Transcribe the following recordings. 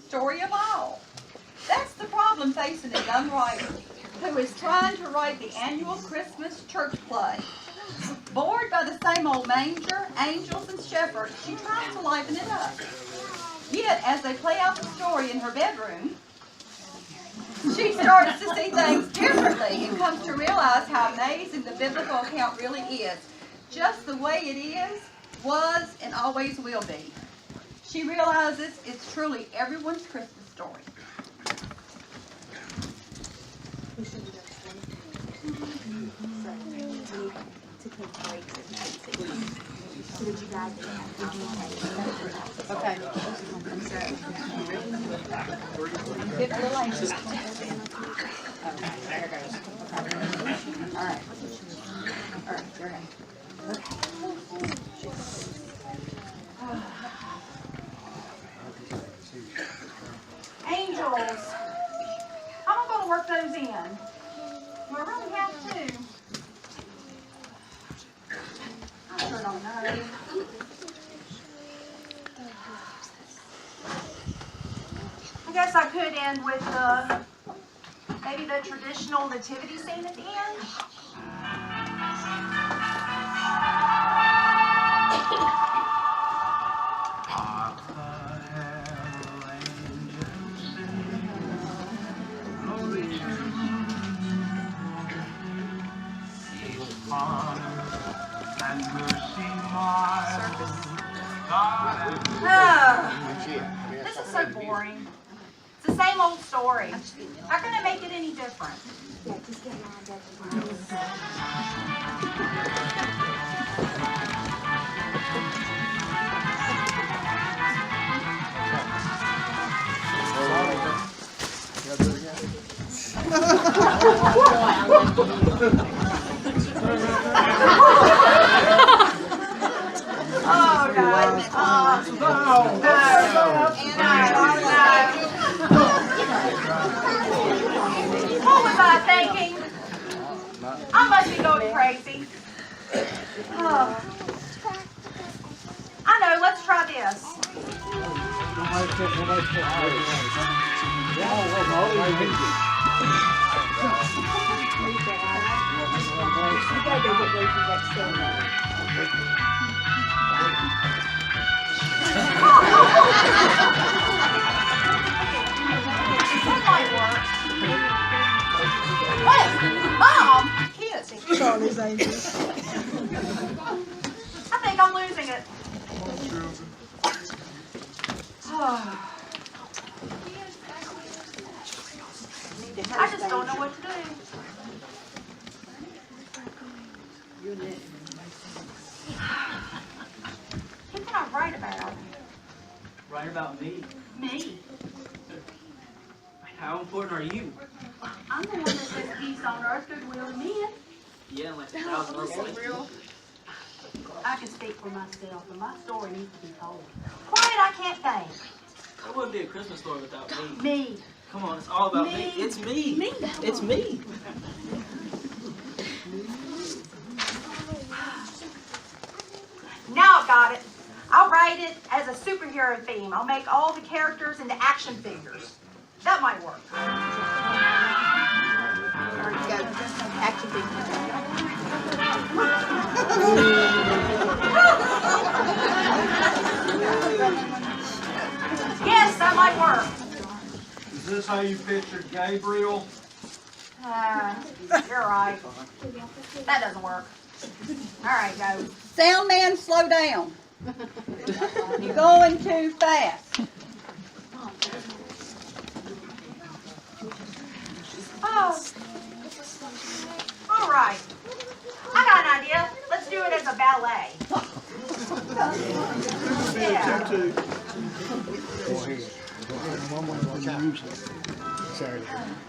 story of all. That's the problem facing a young writer who is trying to write the annual Christmas church play. Bored by the same old manger, angels, and shepherds, she tries to liven it up. Yet, as they play out the story in her bedroom, she starts to see things differently and comes to realize how amazing the biblical account really is. Just the way it is, was, and always will be. She realizes it's truly everyone's Christmas story. Okay. Get a little anxious. There it goes. All right. All right, you're in. Okay. Angels. I'm going to work those in. Well, I really have to. I sure don't know. I guess I could end with maybe the traditional nativity scene at the end. This is so boring. It's the same old story. How can I make it any different? Oh, God. What was I thinking? I must be going crazy. Oh. I know, let's try this. That might work. Wait, Mom! Kids. I think I'm losing it. I just don't know what to do. Who can I write about? Write about me. Me. How important are you? I'm the one that says peace on earth, goodwill to men. Yeah, like 1,000 other places. I can speak for myself, and my story needs to be told. Quiet, I can't think. It wouldn't be a Christmas story without me. Me. Come on, it's all about me. It's me. Me. It's me. Now I've got it. I'll write it as a superhero theme. I'll make all the characters into action figures. That might work. There you go. Action Yes, that might work. Is this how you pictured Gabriel? You're right. That doesn't work. All right, go. Sound man, slow down. You're going too fast. Oh. All right. I got an idea. Let's do it as a ballet. Yeah.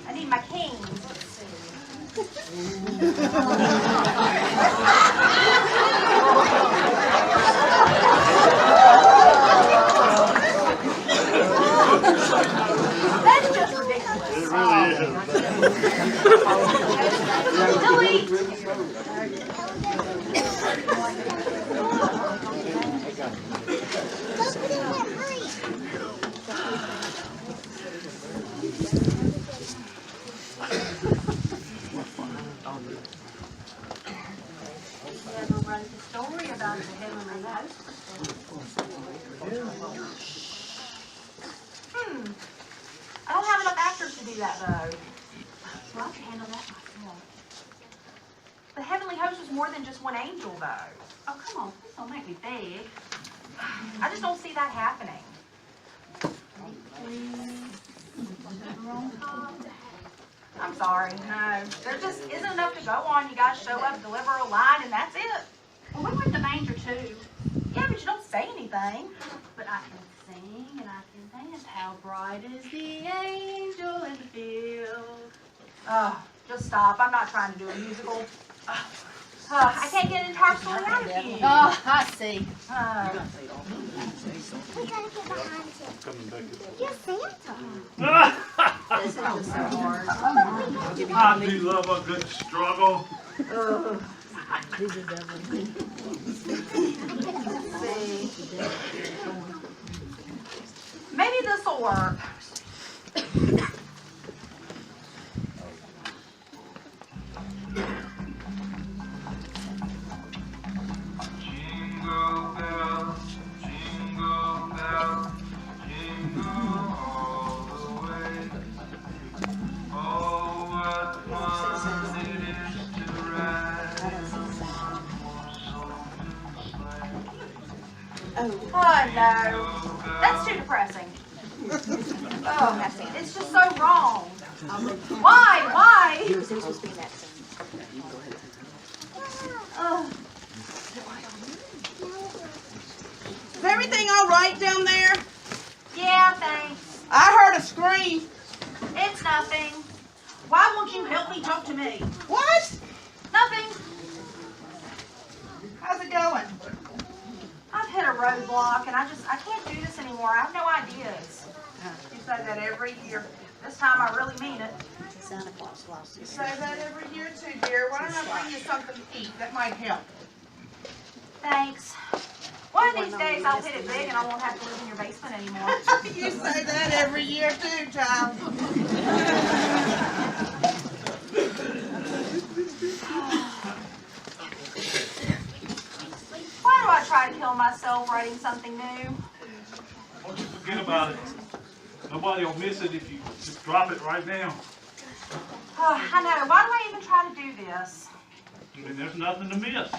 I need my canes. That's just ridiculous. It really is. Delete. wrote the story about the heavenly host. I don't have enough actors to do that though. So I can handle that myself. The heavenly host was more than just one angel though. Oh, come on. Please don't make me beg. I just don't see that happening. I'm sorry, no. There just isn't enough to go on. You guys show up, deliver a line, and that's it. Well, we went to manger too. Yeah, but you don't say anything. But I can sing and I can dance. How bright is the angel in the field. Oh, just stop. I'm not trying to do a musical. I can't get an entire story out of you. Oh, I see. We gotta get behind him. You're Santa. This is just so hard. I do love a good struggle. Maybe this will work. Jingle bells, jingle bells, jingle all the way. Oh, what fun it is to ride in a one-horse open sleigh. Oh no, that's too depressing. Oh, it's just so wrong. Why? Is everything all right down there? Yeah, thanks. I heard a scream. It's nothing. Why won't you help me talk to me? What? Nothing. How's it going? I've hit a roadblock and I can't do this anymore. I have no ideas. You say that every year. This time I really mean it. Santa Claus lost You his say that every year too, dear. Why don't I bring you something to eat? That might help. Thanks. One of these days I'll hit it big and I won't have to live in your basement anymore. You say that every year too, child. Why do I try to kill myself writing something new? Don't you forget about it. Nobody will miss it if you just drop it right now. I know. Why do I even try to do this? I mean, there's nothing to miss.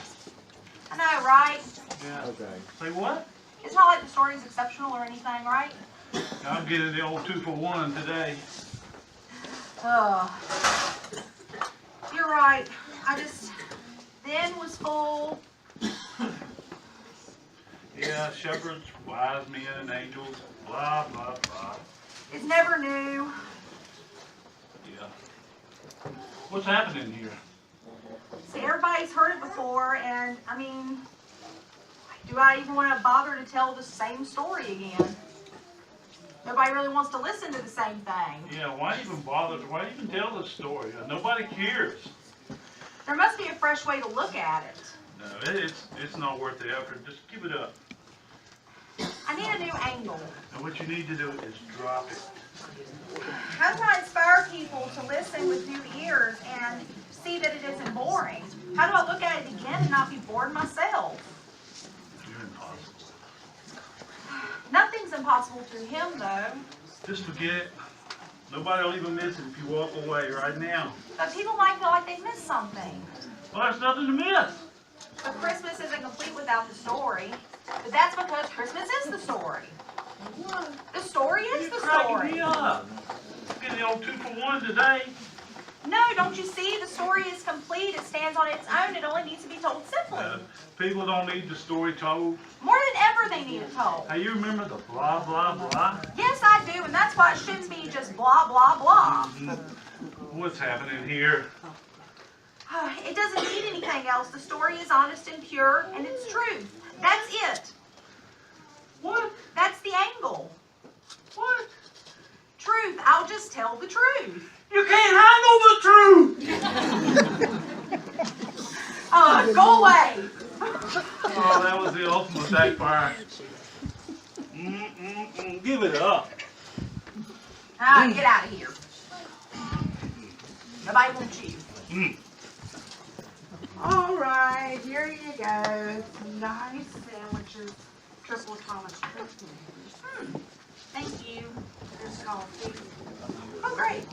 I know, right? Yeah. Okay. Say what? It's not like the story is exceptional or anything, right? I'm getting the old 2-for-1 today. You're right. Then was full. Yeah, shepherds, wise men, and angels, blah, blah, blah. It's never new. Yeah. What's happening here? See, everybody's heard it before, and I mean, do I even want to bother to tell the same story again? Nobody really wants to listen to the same thing. Yeah, why even bother? Why even tell the story? Nobody cares. There must be a fresh way to look at it. No, it's not worth the effort. Just give it up. I need a new angle. And what you need to do is drop it. How do I inspire people to listen with new ears and see that it isn't boring? How do I look at it again and not be bored myself? You're impossible. Nothing's impossible through him, though. Just forget it. Nobody will even miss it if you walk away right now. But people might feel like they've missed something. Well, there's nothing to miss. But Christmas isn't complete without the story. But that's because Christmas is the story. The story is You're the cracking story. me up. Getting the old 2-for-1 today. No, don't you see? The story is complete. It stands on its own. It only needs to be told simply. People don't need the story told. More than ever, they need it told. Hey, you remember the blah, blah, blah? Yes, I do, and that's why it shouldn't be just blah, blah, blah. What's happening here? It doesn't need anything else. The story is honest and pure, and it's truth. That's it. What? That's the angle. What? Truth. I'll just tell the truth. You can't handle the truth! Go away. Oh, that was the ultimate backfire. Give it up. Get out of here. Nobody wants you. All right, here you go. Nice sandwiches. Triple Thomas Triple. Thank you. Here's coffee. Oh, great.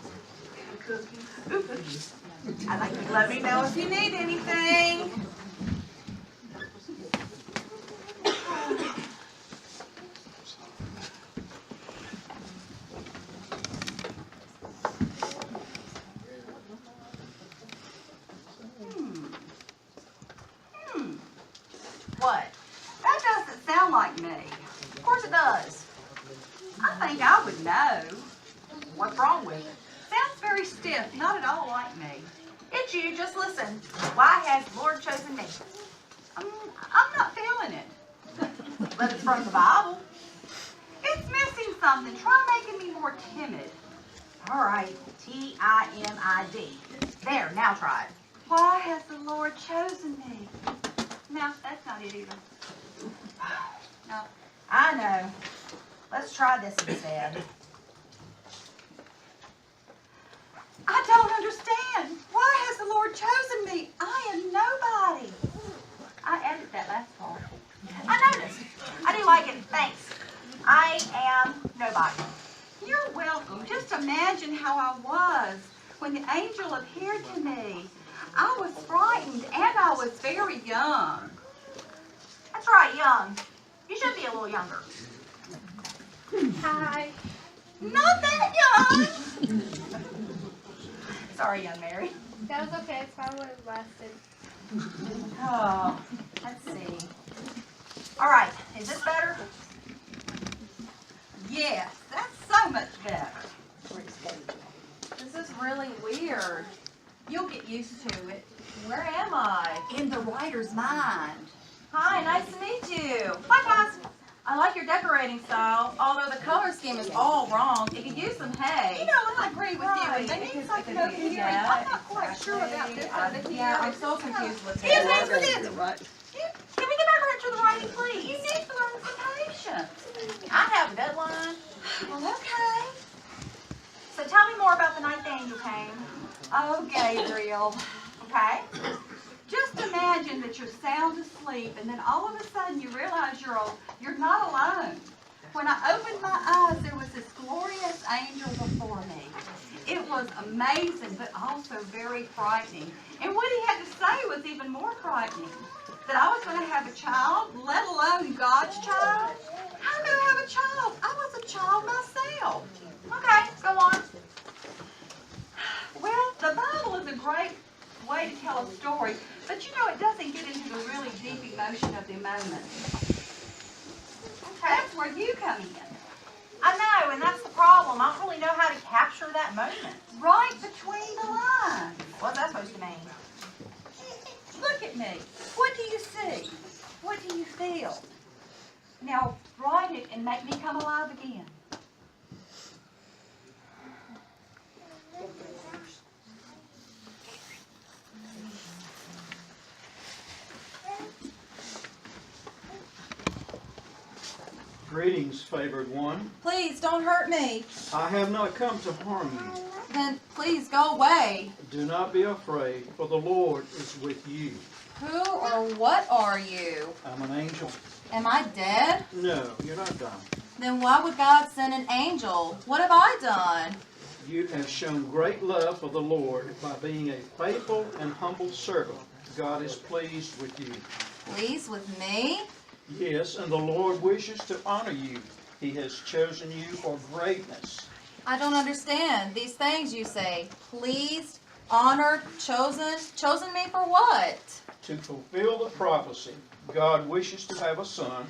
And cookies. Ooh, cookies. I'd like you to let me know if you need anything. What? That doesn't sound like me. Of course it does. I think I would know. What's wrong with it? Sounds very stiff, not at all like me. It's you, just listen. Why has the Lord chosen me? I'm not feeling it. But it's from the Bible. It's missing something. Try making me more timid. All right, T-I-M-I-D. There, now try it. Why has the Lord chosen me? No, that's not it either. No. I know. Let's try this instead. I don't understand. Why has the Lord chosen me? I am nobody. I added that last part. I noticed. I do like it. Thanks. I am nobody. You're welcome. Just imagine how I was when the angel appeared to me. I was frightened and I was very young. That's right, young. You should be a little younger. Hi. Not that young. Sorry, young Mary. That was okay. It's probably what it lasted. Oh, let's see. All right, is this better? Yes, that's so much better. This is really weird. You'll get used to it. Where am I? In the writer's mind. Hi, nice to meet you. Hi, guys. I like your decorating style, although the color scheme is all wrong. It could use some hay. You know, I agree with you. And they need something over here. I'm not quite sure about this over here. Yeah, I'm so confused with Here, this. thanks for this. Can we get back around to the writing, You please? need to learn some patience. I have a deadline. Well, okay. So tell me more about the night the angel came. Oh, Gabriel. Okay? Just imagine that you're sound asleep and then all of a sudden you realize you're not alone. When I opened my eyes, there was this glorious angel before me. It was amazing, but also very frightening. And what he had to say was even more frightening. That I was going to have a child, let alone God's child. How could I have a child? I was a child myself. Okay, go on. Well, the Bible is a great way to tell a story, but you know it doesn't get into the really deep emotion of the moment. Okay. That's where you come in. I know, and that's the problem. I don't really know how to capture that moment. Right between the lines. What's that supposed to mean? Look at me. What do you see? What do you feel? Now write it and make me come alive again. Greetings, favored one. Please, don't hurt me. I have not come to harm you. Then please go away. Do not be afraid, for the Lord is with you. Who or what are you? I'm an angel. Am I dead? No, you're not done. Then why would God send an angel? What have I done? You have shown great love for the Lord by being a faithful and humble servant. God is pleased with you. Pleased with me? Yes, and the Lord wishes to honor you. He has chosen you for greatness. I don't understand these things you say. Pleased, honored, chosen. Chosen me for what? To fulfill the prophecy, God wishes to have a son,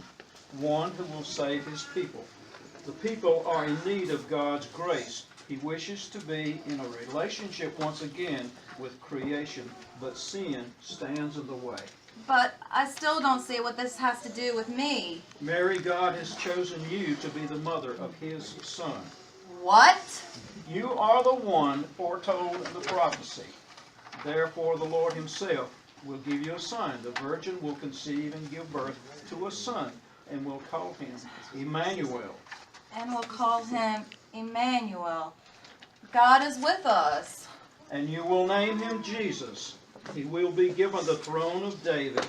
one who will save his people. The people are in need of God's grace. He wishes to be in a relationship once again with creation, but sin stands in the way. But I still don't see what this has to do with me. Mary, God has chosen you to be the mother of his son. What? You are the one foretold in the prophecy. Therefore, the Lord himself will give you a sign. The virgin will conceive and give birth to a son, and will call him Emmanuel. And we'll call him Emmanuel. God is with us. And you will name him Jesus. He will be given the throne of David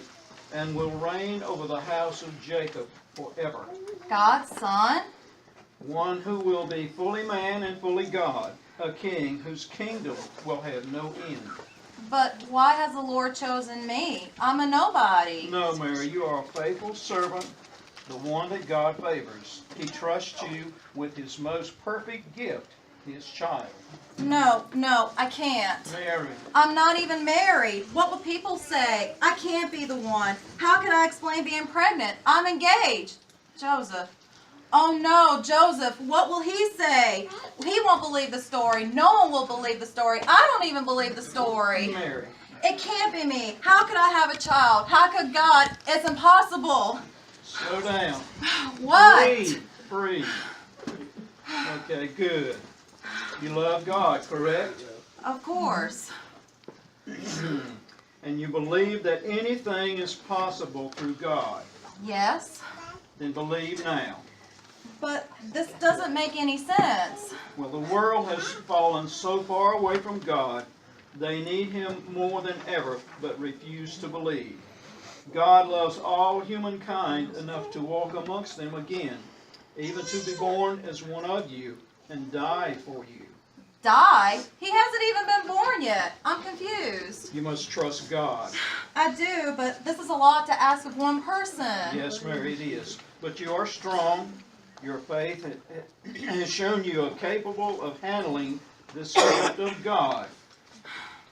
and will reign over the house of Jacob forever. God's son? One who will be fully man and fully God, a king whose kingdom will have no end. But why has the Lord chosen me? I'm a nobody. No, Mary, you are a faithful servant, the one that God favors. He trusts you with his most perfect gift, his child. No, I can't. Mary. I'm not even married. What will people say? I can't be the one. How can I explain being pregnant? I'm engaged. Joseph. Oh no, Joseph, what will he say? He won't believe the story. No one will believe the story. I don't even believe the story. Mary. It can't be me. How could I have a child? How could God? It's impossible. Slow down. What? Breathe. Okay, good. You love God, correct? Of course. And you believe that anything is possible through God. Yes. Then believe now. But this doesn't make any sense. Well, the world has fallen so far away from God, they need him more than ever, but refuse to believe. God loves all humankind enough to walk amongst them again, even to be born as one of you and die for you. Die? He hasn't even been born yet. I'm confused. You must trust God. I do, but this is a lot to ask of one person. Yes, Mary, it is. But you are strong. Your faith has shown you are capable of handling this gift of God,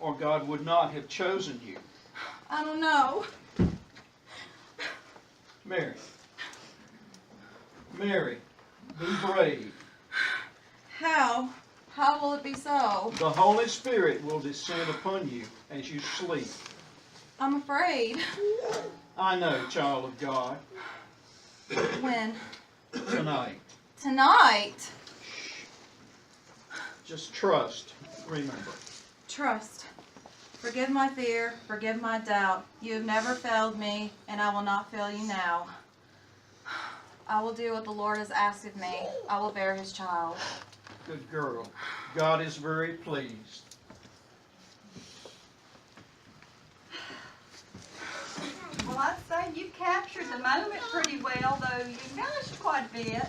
or God would not have chosen you. I don't know. Mary, be brave. How? How will it be so? The Holy Spirit will descend upon you as you sleep. I'm afraid. I know, child of God. When? Tonight. Tonight? Just trust. Remember. Trust. Forgive my fear, forgive my doubt. You have never failed me, and I will not fail you now. I will do what the Lord has asked of me. I will bear his child. Good girl. God is very pleased. Well, I'd say you captured the moment pretty well, though you embellished quite a bit.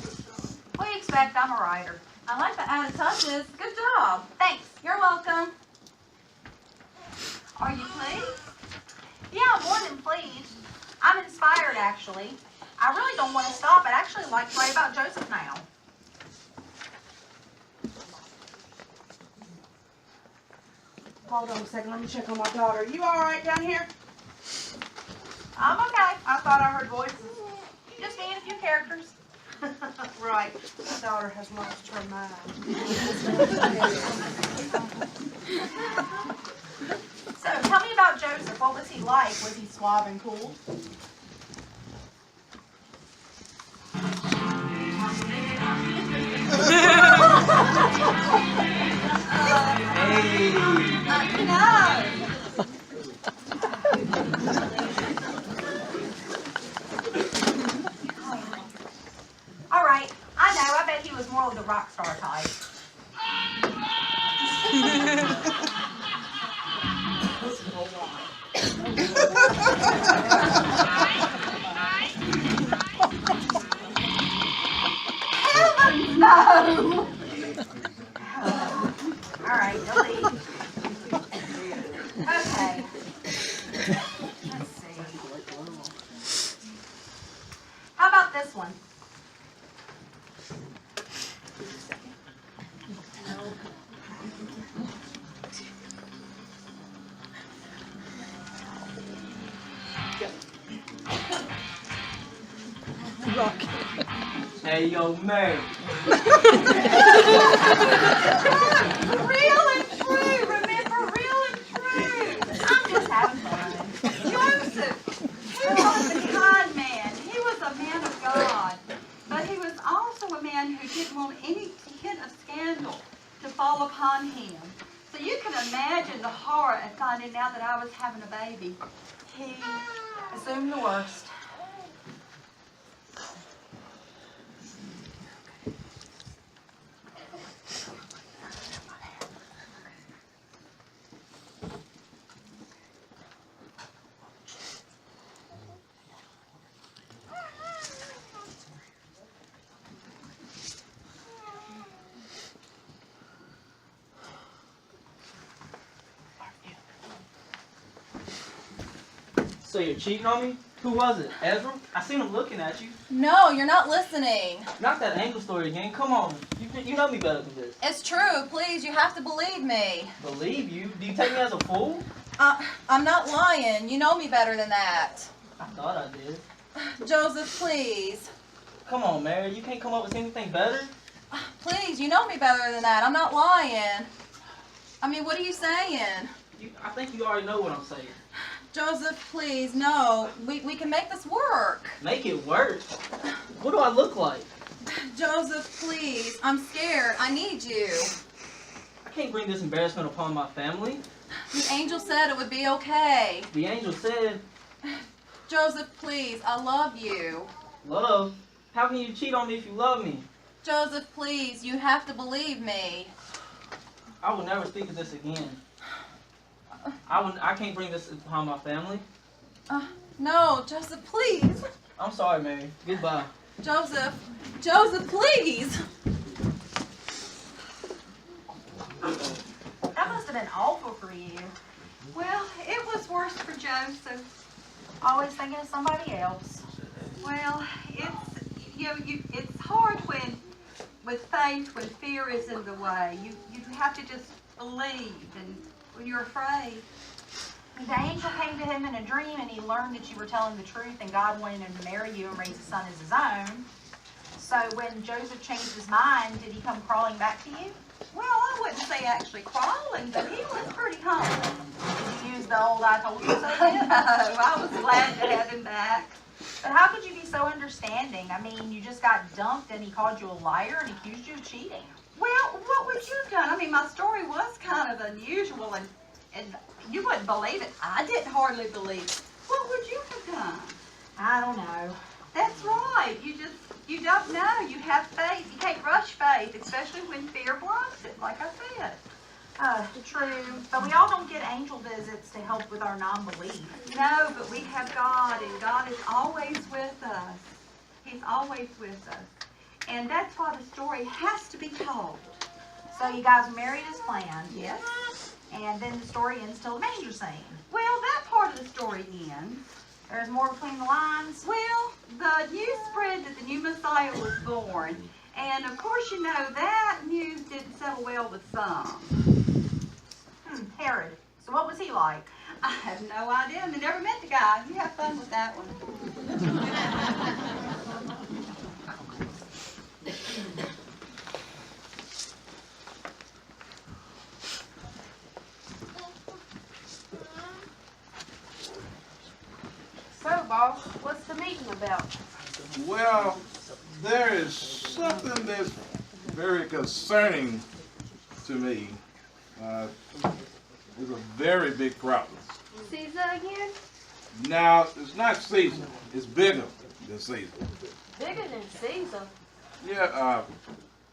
What do you expect? I'm a writer. I like the added touches. Good job. Thanks. You're welcome. Are you pleased? Yeah, I'm more than pleased. I'm inspired, actually. I really don't want to stop. I'd actually like to write about Joseph now. Hold on a second, let me check on my daughter. You all right down here? I'm okay. I thought I heard voices. Just me and a few characters. Right. My daughter has lost her mind. So, tell me about Joseph. What was he like? Was he suave and cool? All right. I know. I bet he was more of the rock star type. No! All right, delete. Okay. Let's see. How about this one? Hey, yo, Mary. Real and true, remember, real and true. I'm just having fun. Joseph, he was a kind man. He was a man of God. But he was also a man who didn't want any hint of scandal to fall upon him. So you can imagine the horror at finding out that I was having a baby. He Assume the worst. So you're cheating on me? Who was it? Ezra? I seen him looking at you. No, you're not listening. Not that angel story again. Come on. You know me better than this. It's true. Please, you have to believe me. Believe you? Do you take me as a fool? I'm not lying. You know me better than that. I thought I did. Joseph, please. Come on, Mary. You can't come up with anything better? Please, you know me better than that. I'm not lying. I mean, what are you saying? I think you already know what I'm saying. Joseph, please, no. We can make this work. Make it work? What do I look like? Joseph, please. I'm scared. I need you. I can't bring this embarrassment upon my family. The angel said it would be okay. The angel said... Joseph, please. I love you. Love? How can you cheat on me if you love me? Joseph, please. You have to believe me. I will never speak of this again. I can't bring this upon my family. No, Joseph, please. I'm sorry, Mary. Goodbye. Joseph, please. That must have been awful for you. Well, it was worse for Joseph. Always thinking of somebody else. Well, it's hard with faith when fear is in the way. You have to just believe, and when you're afraid. The angel came to him in a dream, and he learned that you were telling the truth, and God wanted him to marry you and raise a son as his own. So when Joseph changed his mind, did he come crawling back to you? Well, I wouldn't say actually crawling, but he was pretty humble. Did you use the old "I told you so"? No, I was glad to have him back. But how could you be so understanding? I mean, you just got dumped, and he called you a liar and accused you of cheating. Well, what would you have done? I mean, my story was kind of unusual, and you wouldn't believe it. I didn't hardly believe it. What would you have done? I don't know. That's right. You don't know. You have faith. You can't rush faith, especially when fear blocks it, like I said. True. But we all don't get angel visits to help with our non-belief. No, but we have God, and God is always with us. He's always with us. And that's why the story has to be told. So you guys were married as planned. Yes? And then the story ends till the manger scene. Well, that part of the story ends. There's more between the lines. Well, the news spread that the new Messiah was born. And of course, you know, that news didn't settle well with some. Herod. So what was he like? I have no idea. I never met the guy. You have fun with that one. So, boss, what's the meeting about? Well, there is something that's very concerning to me. It's a very big problem. Caesar again? Now, it's not Caesar. It's bigger than Caesar. Bigger than Caesar? Yeah,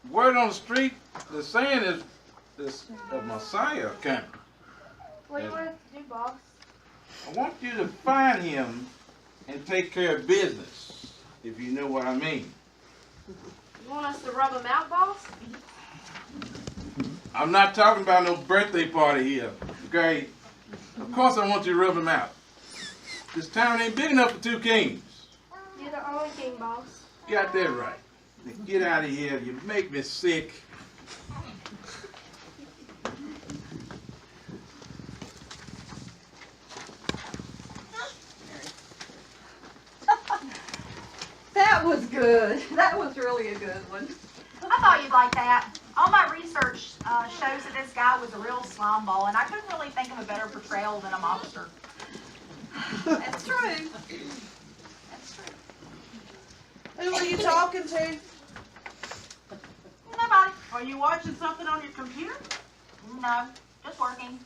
word on the street, the saying is the Messiah coming. What do you want us to do, boss? I want you to find him and take care of business, if you know what I mean. You want us to rub him out, boss? I'm not talking about no birthday party here, okay? Of course I want you to rub him out. This town ain't big enough for two kings. You're the only king, boss. You got that right. Now get out of here. You make me sick. That was good. That was really a good one. I thought you'd like that. All my research shows that this guy was a real slime ball, and I couldn't really think of a better portrayal than a mobster. That's true. That's true. Who are you talking to? Nobody. Are you watching something on your computer? No, just working.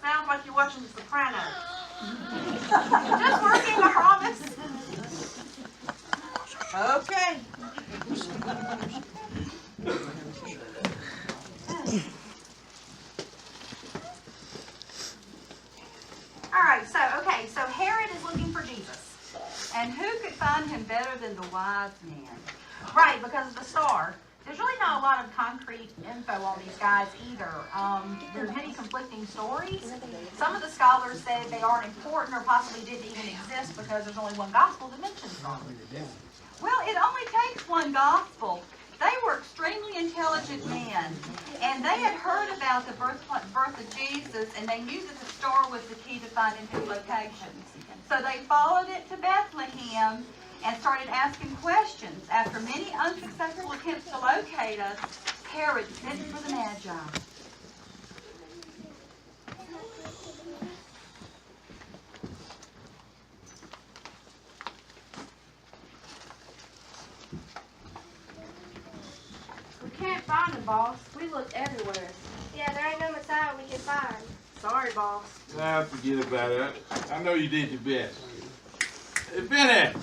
Sounds like you're watching The Sopranos. Just working, I promise. Okay. So Herod is looking for Jesus. And who could find him better than the wise men? Right, because of the star. there's really not a lot of concrete info on these guys either. There's many conflicting stories. Some of the scholars say they aren't important or possibly didn't even exist because there's only one gospel that mentions them. Well, it only takes one gospel. They were extremely intelligent men, and they had heard about the birth of Jesus, and they knew that the star was the key to finding his location. So they followed it to Bethlehem and started asking questions. After many unsuccessful attempts to locate us, Herod sent for the Magi. We can't find him, boss. We looked everywhere. Yeah, there ain't no Messiah we can find. Sorry, boss. Nah, forget about it. I know you did your best. Hey, Benny.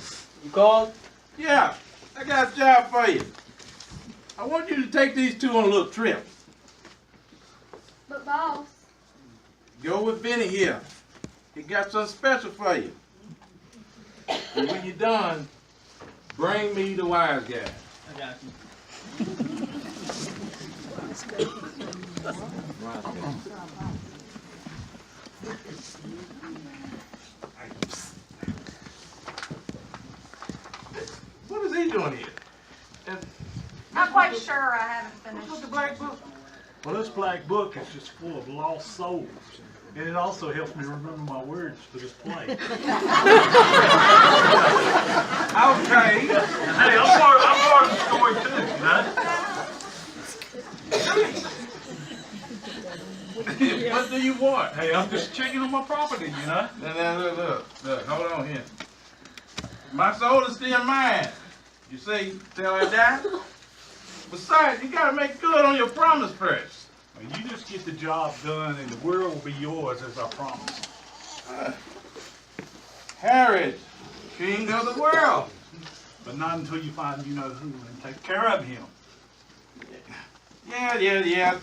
You called? Yeah, I got a job for you. I want you to take these two on a little trip. But, boss. Go with Benny here. He got something special for you. And when you're done, bring me the wise guy. I got you. What is he doing here? Not quite sure. I haven't finished. What's the black book? Well, this black book is just full of lost souls. And it also helps me remember my words for this play. Okay. Hey, I'm part of the story too, you know? What do you want? Hey, I'm just checking on my property, you know? Now, look, hold on here. My soul is still mine. You see, till I die. Besides, you gotta make good on your promise first. You just get the job done and the world will be yours as I promised. Herod, king of the world. But not until you find you know who and take care of him. Yeah.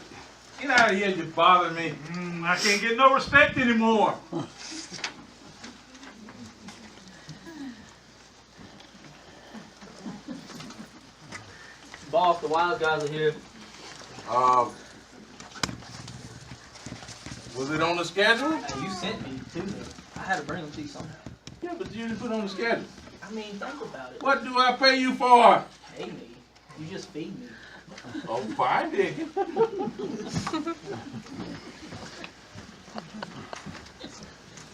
Get out of here, you bother me. I can't get no respect anymore. Boss, the wild guys are here. Was it on the schedule? You sent me to them. I had to bring them to you somehow. Yeah, but you didn't put it on the schedule. I mean, think about it. What do I pay you for? Pay me. You just feed me. Oh, fine, then.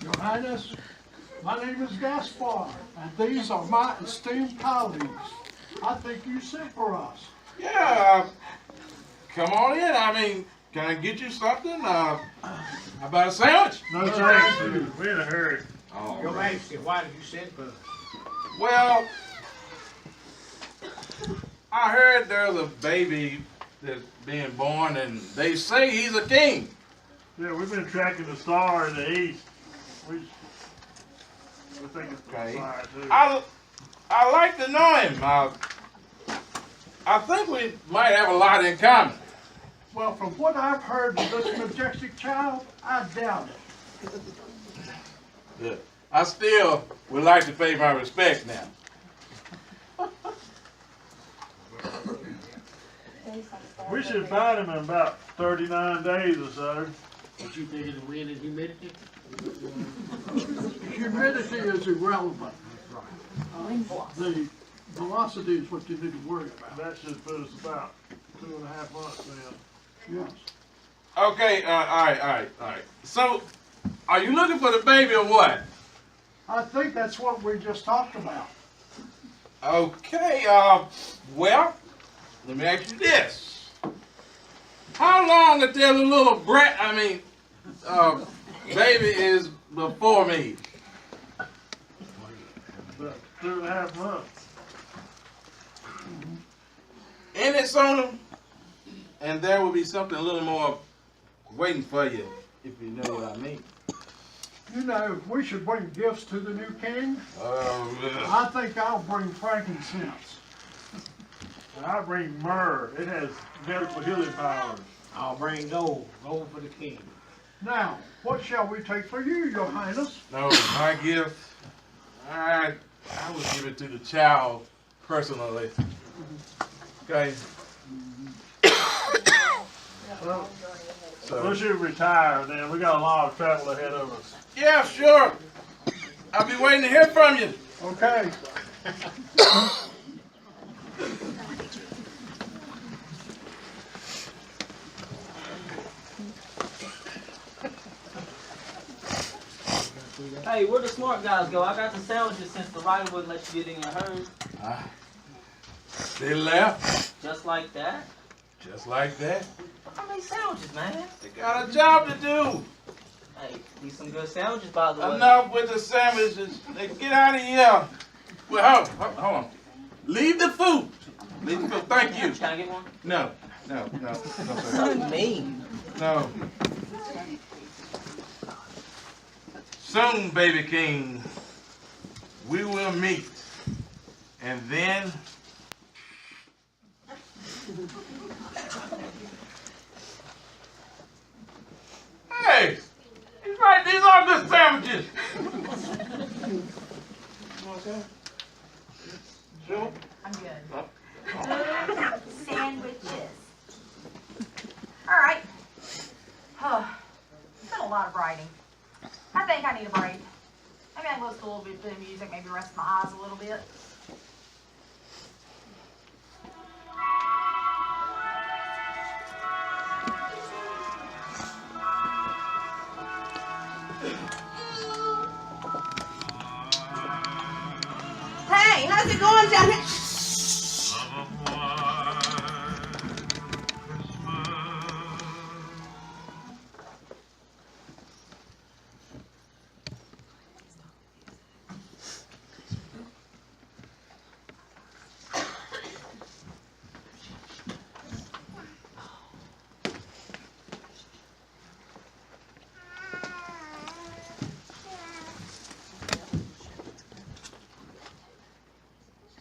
Your Highness, my name is Gaspar, and these are my esteemed colleagues. I think you sent for us. Yeah, come on in. I mean, can I get you something? How about a sandwich? No thanks, dude. We're in a hurry. Oh, Your Majesty, why did you send for us? well, I heard there's a baby that's being born, and they say he's a king. Yeah, we've been tracking the star in the east. We're thinking it's the Okay. Messiah, too. I like to know him. I think we might have a lot in common. Well, from what I've heard of this majestic child, I doubt it. Yeah. I still would like to pay my respects now. We should find him in about 39 days or so. But you think it's wind and humidity? Humidity is irrelevant. The velocity is what you need to worry about. That should put us about 2.5 months then. Yes. Okay, all right. So, are you looking for the baby or what? I think that's what we just talked about. Okay, well, let me ask you this. How long until the little baby is before me? About 2.5 months. Any sooner, and there will be something a little more waiting for you, if you know what I mean. You know, we should bring gifts to the new king. Yeah. I think I'll bring frankincense. And I bring myrrh. It has medical healing powers. I'll bring gold for the king. Now, what shall we take for you, Your Highness? No, my gift, I would give it to the child personally. Okay, So, We should retire then. We got a lot of travel ahead of us. yeah, sure. I'll be waiting to hear from you. Okay. Hey, where the smart guys go? I got the sandwiches since the rider wouldn't let you get in your herd. They left Just like that. just like that. How many sandwiches, man? They got a job to do. Hey, these some good sandwiches, by the way. Enough with the sandwiches. They get out of here. Well, hold on. Leave the food. Leave the food. Thank you. Can I get one? No, no, So sir. mean. No. Soon, baby king, we will meet. And then hey, he's right, these are good sandwiches. Sure. I'm good. Sandwiches. All right. It's been a lot of writing. I think I need a break. Maybe I can listen to a little bit of music, maybe rest my eyes a little bit. Hey, how's it going down here?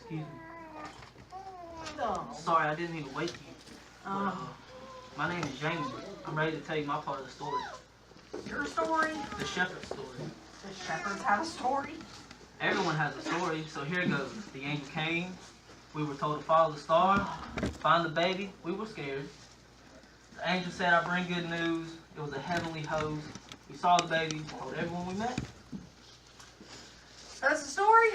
Excuse me. Sorry, I didn't mean to wake you. My name is Jamie. I'm ready to tell you my part of the story. Your story? The shepherd's story. The shepherds have a story? Everyone has a story, so here goes. The angel came. We were told to follow the star, find the baby. We were scared. The angel said, I bring good news. It was a heavenly host. We saw the baby, told everyone we met. That's the story?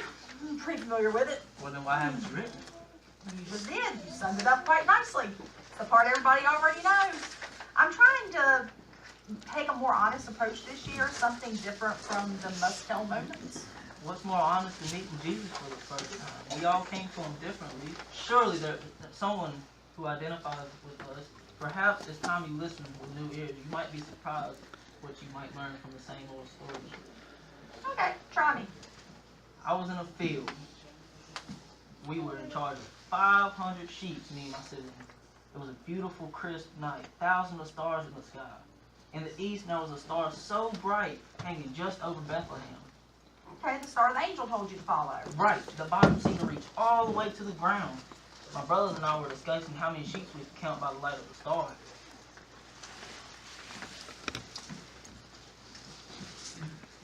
I'm pretty familiar with it. Well, then why haven't you written it? You just did. You summed it up quite nicely. It's the part everybody already knows. I'm trying to take a more honest approach this year, something different from the must-tell moments. What's more honest than meeting Jesus for the first time? We all came to him differently. Surely there's someone who identifies with us. Perhaps it's time you listen with new ears. You might be surprised what you might learn from the same old story. Okay, try me. I was in a field. We were in charge of 500 sheep, me and my siblings. It was a beautiful, crisp night. Thousands of stars in the sky. In the east, there was a star so bright, hanging just over Bethlehem. Okay, the star the angel told you to follow. Right, the bottom seemed to reach all the way to the ground. My brothers and I were discussing how many sheep we could count by the light of the star.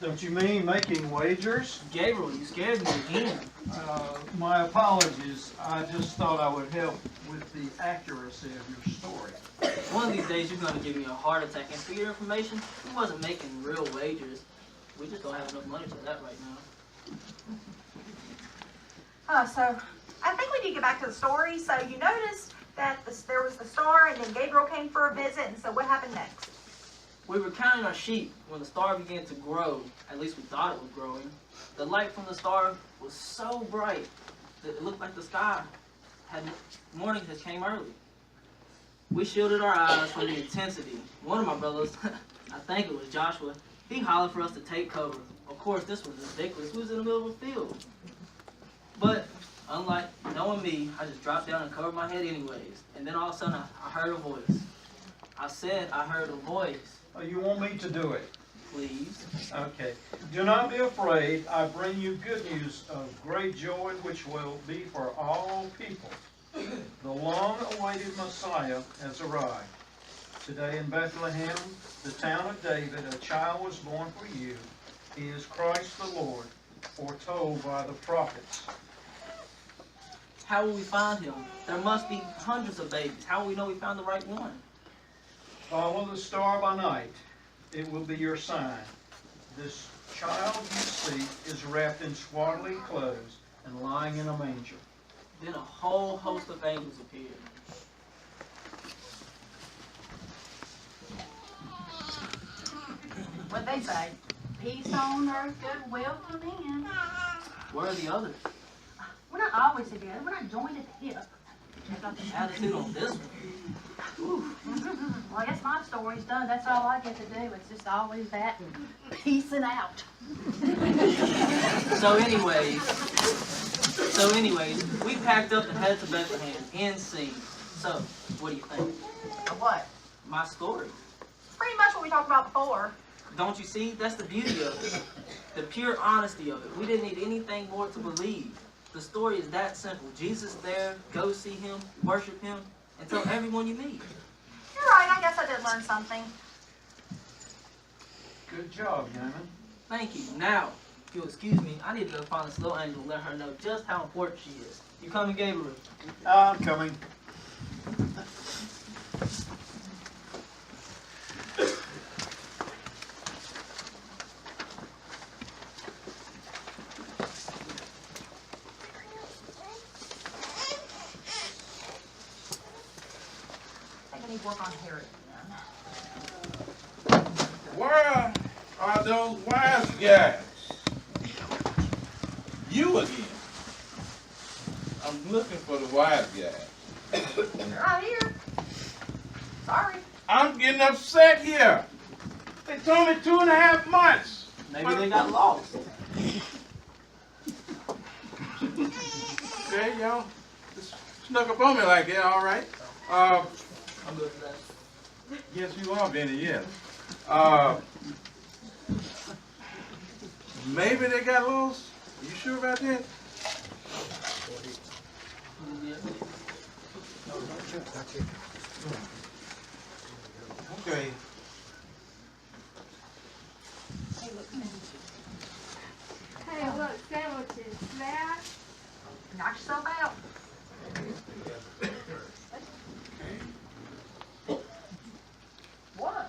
Don't you mean making wagers? Gabriel, you scared me again. My apologies. I just thought I would help with the accuracy of your story. One of these days, you're going to give me a heart attack. And for your information, we wasn't making real wagers. We just don't have enough money for that right now. So I think we need to get back to the story. So you noticed that there was the star, and then Gabriel came for a visit. And so what happened next? We were counting our sheep when the star began to grow. At least we thought it was growing. The light from the star was so bright that it looked like the sky had morning has came early. We shielded our eyes from the intensity. One of my brothers, I think it was Joshua, he hollered for us to take cover. Of course, this was ridiculous. We was in the middle of a field. But unlike knowing me, I just dropped down and covered my head anyways. And then all of a sudden, I heard a voice. I said I heard a voice. Oh, you want me to do it? Please. Okay. Do not be afraid. I bring you good news of great joy, which will be for all people. The long-awaited Messiah has arrived. Today in Bethlehem, the town of David, a child was born for you. He is Christ the Lord, foretold by the prophets. How will we find him? There must be hundreds of babies. How will we know we found the right one? Follow the star by night. It will be your sign. This child you see is wrapped in swaddling clothes and lying in a manger. Then a whole host of angels appeared. What'd they say? Peace on earth, goodwill to men. Where are the others? We're not always together. We're not joined at the hip. Check out the attitude on this one. Well, I guess my story's done. That's all I get to do. It's just always that peacing out. So anyways, we packed up and headed to Bethlehem in scene. So, what do you think? What? My story. Pretty much what we talked about before. Don't you see? That's the beauty of it. The pure honesty of it. We didn't need anything more to believe. The story is that simple. Jesus there, go see him, worship him, and tell everyone you meet. You're right. I guess I did learn something. Good job, Naaman. Thank you. Now, if you'll excuse me, I need to go find this little angel and let her know just how important she is. You coming, Gabriel? I'm coming. Work on Herod again. Where are those wise guys? You again. I'm looking for the wise guys. They're right here. Sorry. I'm getting upset here. They told me 2.5 months. Maybe they got lost. Okay, y'all. Just snuck up on me like that, all right. I'm good for that. Yes, you are, Benny, yes. Maybe they got lost. Are you sure about that? Okay. Hey, look, sandwiches. That? Knock yourself out. What?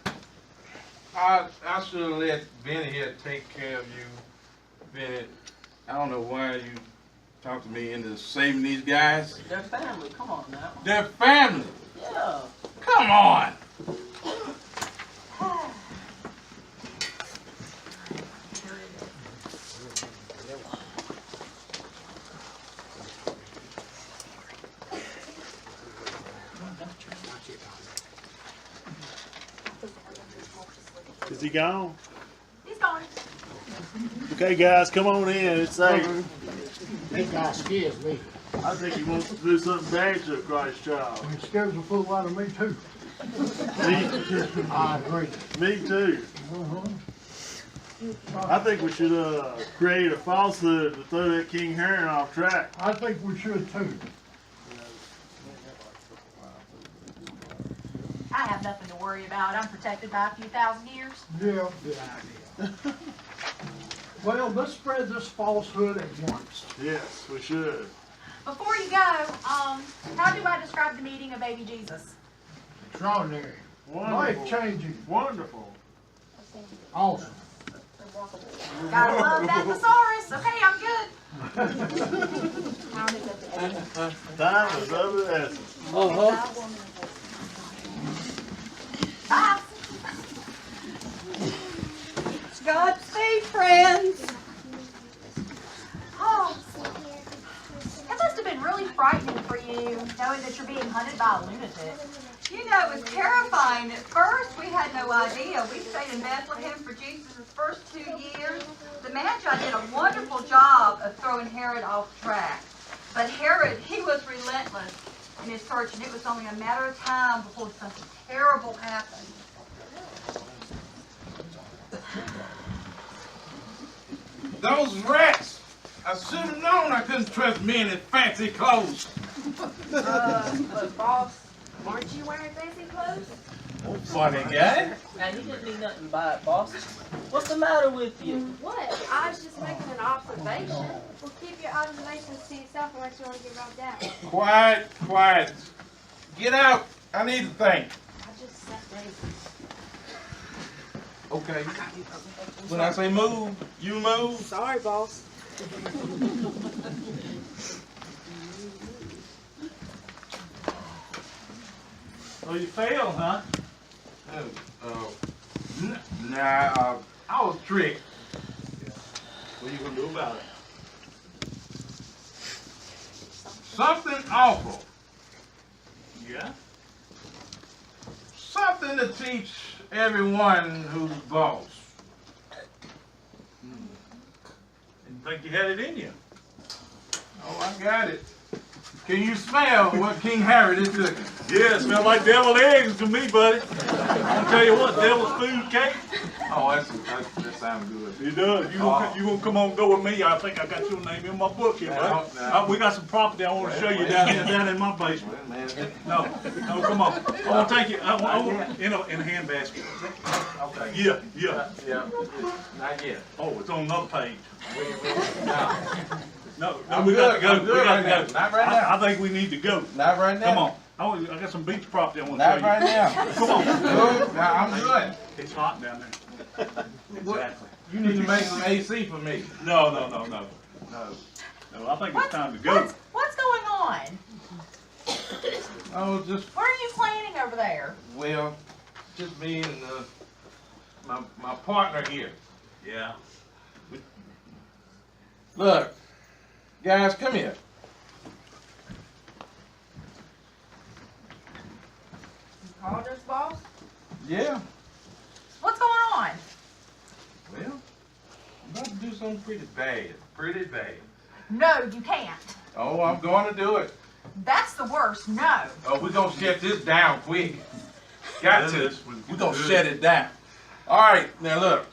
I should have let Benny here take care of you. Benny, I don't know why you talked to me into saving these guys. They're family. Come on now. They're family. Yeah. Come on. Is he gone? He's gone. Okay, guys, come on in. It's safe. That guy scares me. I think he wants to do something bad to a Christ child. He scares the fool out of me too. I agree. Me too. I think we should create a falsehood to throw that King Herod off track. I think we should too. I have nothing to worry about. I'm protected by a few thousand years. Yeah. Good idea. Well, let's spread this falsehood at once. Yes, we should. Before you go, how do I describe the meeting of baby Jesus? Extraordinary. Wonderful. Life-changing. Wonderful. Awesome. Gotta love that thesaurus. Okay, I'm good. Time is of the essence. Bye. Godspeed, friends. Oh, that must have been really frightening for you, knowing that you're being hunted by a lunatic. You know, it was terrifying. At first, we had no idea. We stayed in Bethlehem for Jesus' first 2 years. The Magi did a wonderful job of throwing Herod off track. But Herod, he was relentless in his search, and it was only a matter of time before something terrible happened. Those rats! I should have known I couldn't trust men in fancy clothes. But boss, aren't you wearing fancy clothes? Funny guy. Man, you didn't need nothing to buy it, boss. What's the matter with you? What? I was just making an observation. Well, keep your observations to yourself unless you want to get rubbed out. Quiet, quiet. Get out. I need to think. I just said Daisy. Okay. When I say move, you move. Sorry, boss. So you failed, huh? I was tricked. What are you gonna do about it? Something awful. Yeah? Something to teach everyone who's boss. Didn't think you had it in you. Oh, I got it. Can you smell what King Herod is cooking? Yeah, it smells like deviled eggs to me, buddy. I'll tell you what, devil's food cake. Oh, that sounds good. It does. You gonna come on and go with me? I think I got your name in my book here, buddy. We got some property I want to show you down in my basement. No, come on. I want to take you in a handbasket. Okay. Yeah. Yeah. Not yet. Oh, it's on another page. No, I'm we got to good. go. I'm good We got right to now. go. Not right now. I think we need to go. Not right now. Come on. I got some beach property I want to show Not you. right now. Come on. Good. Now, I'm good. It's hot down there. Exactly. You need to make some AC for me. No. I think it's time to go. What's going on? Oh, just, What are you planning over there? well, just me and my partner here. Yeah. Look, guys, come here. Called us, boss? Yeah. What's going on? Well, I'm about to do something pretty bad. Pretty bad. No, you can't. Oh, I'm going to do it. That's the worst. No. Oh, we're going to shut this down quick. Got to. This was We're going to good. shut it down. All right, now look.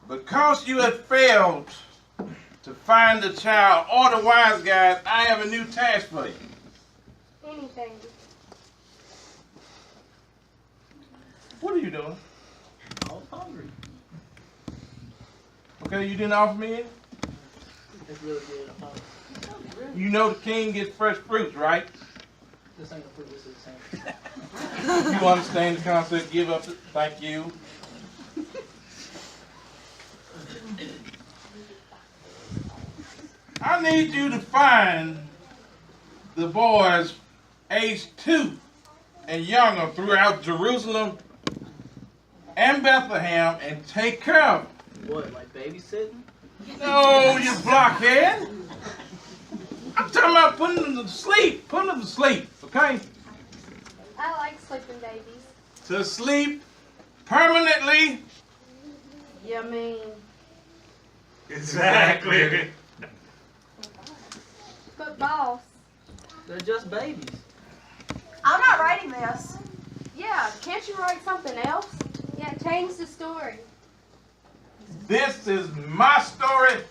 Because you have failed to find the child or the wise guys, I have a new task for you. Anything. What are you doing? I was hungry. Okay, you didn't offer me any? It's really good. I'm hungry. You know the king gets fresh fruits, right? This ain't a fruit, this is the same. You understand the concept, give up, thank you. I need you to find the boys aged 2 and younger throughout Jerusalem and Bethlehem and take care of them. What, like babysitting? No, you blockhead. I'm talking about putting them to sleep. Putting them to sleep, okay? I like sleeping babies. To sleep permanently. You mean? Exactly. But boss. They're just babies. I'm not writing this. Yeah, can't you write something else? Yeah, change the story. This is my story,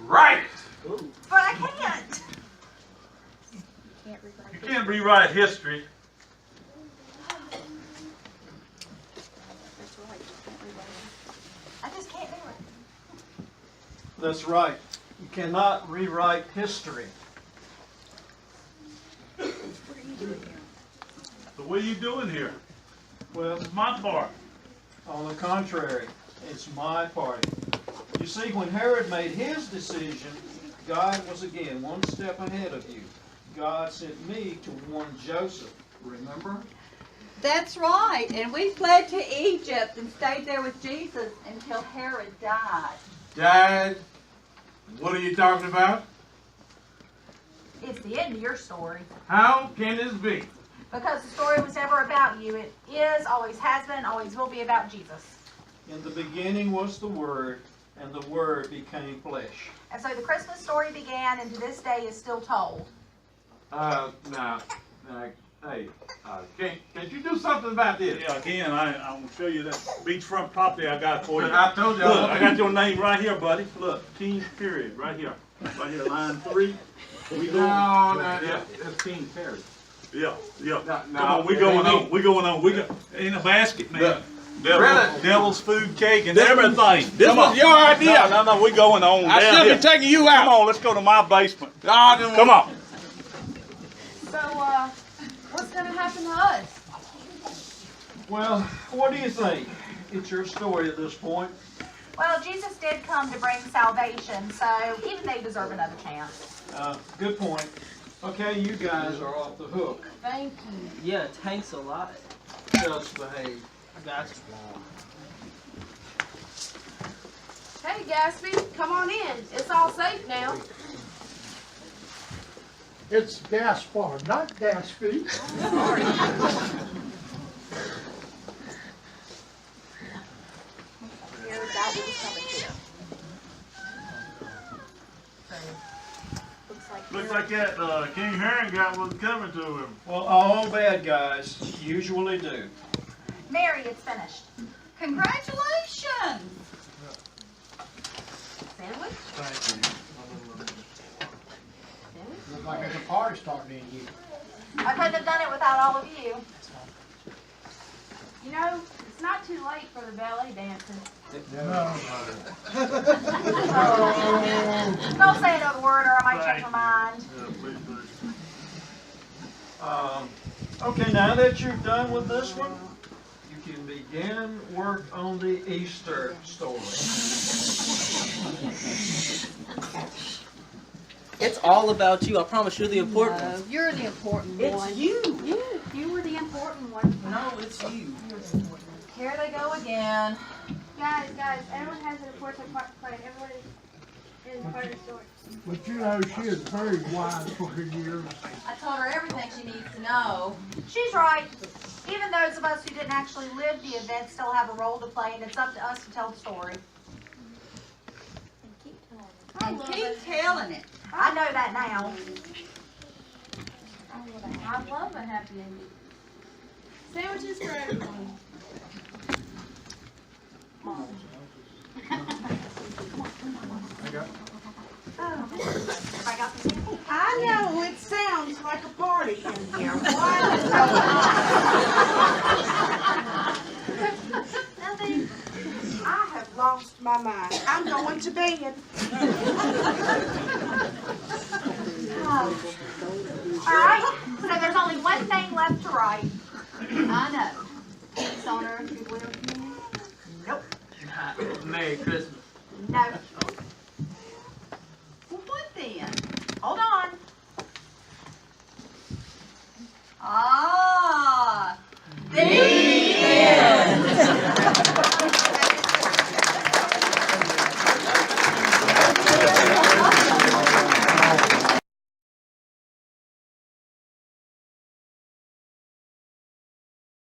right? Ooh. But I can't. You can't rewrite history. I just can't do it. That's right. You cannot rewrite history. So what are you doing here? Well, This is my part. on the contrary, it's my party. You see, when Herod made his decision, God was again one step ahead of you. God sent me to warn Joseph. Remember? That's right. And we fled to Egypt and stayed there with Jesus until Herod died. Dad, what are you talking about? It's the end of your story. How can this be? Because the story was never about you. It is, always has been, always will be about Jesus. In the beginning was the Word, and the Word became flesh. And so the Christmas story began and to this day is still told. Can't you do something about this? Yeah, again, I'm going to show you that beachfront property I got for you. I told you. Look, I got your name right here, buddy. Look, King Period, right here. Right here, line 3. We go. No, that's King Herod. Yeah, yeah. No, Come on, we going on. We going on. We got in a basket, man. Devil's food cake and everything. This was your idea. No, we going on. I down should here. be taking you out. Come on, let's go to my basement. Oh, Come on. So, what's gonna happen to us? Well, what do you think? It's your story at this point. Well, Jesus did come to bring salvation, so even they deserve another chance. Good point. Okay, you guys are off the hook. Thank you. Yeah, thanks a lot. Just behave. I got you. Hey, Gatsby, come on in. It's all safe now. It's Gaspar, not Gatsby. Looks like that King Herring got what's coming to him. Well, all bad guys usually do. Mary, it's finished. Congratulations! Sandwich? Looks like there's a party starting in here. I couldn't have done it without all of you. You know, it's not too late for the ballet dancing. Don't say another word or I might change my mind. Okay, now that you're done with this one, you can begin work on the Easter story. It's all about you. I promise you're the important one. You're the important It's one. you. You were the important one. No, it's you. Here they go again. Guys, everyone has an important part to play. Everyone is part of the story. But you know, she is very wise for her years. I told her everything she needs to know. She's right. Even those of us who didn't actually live the event still have a role to play, and it's up to us to tell the story. And keep telling it. I know that now. I love a happy ending. Sandwiches for everyone. I know it sounds like a party in here. Why? Nothing. I have lost my mind. I'm going to bed. Alright, so there's only one thing left to write. I know. Peace on earth, goodwill to men. Nope. Merry Christmas. No. Well, what then? Hold on. Ah, these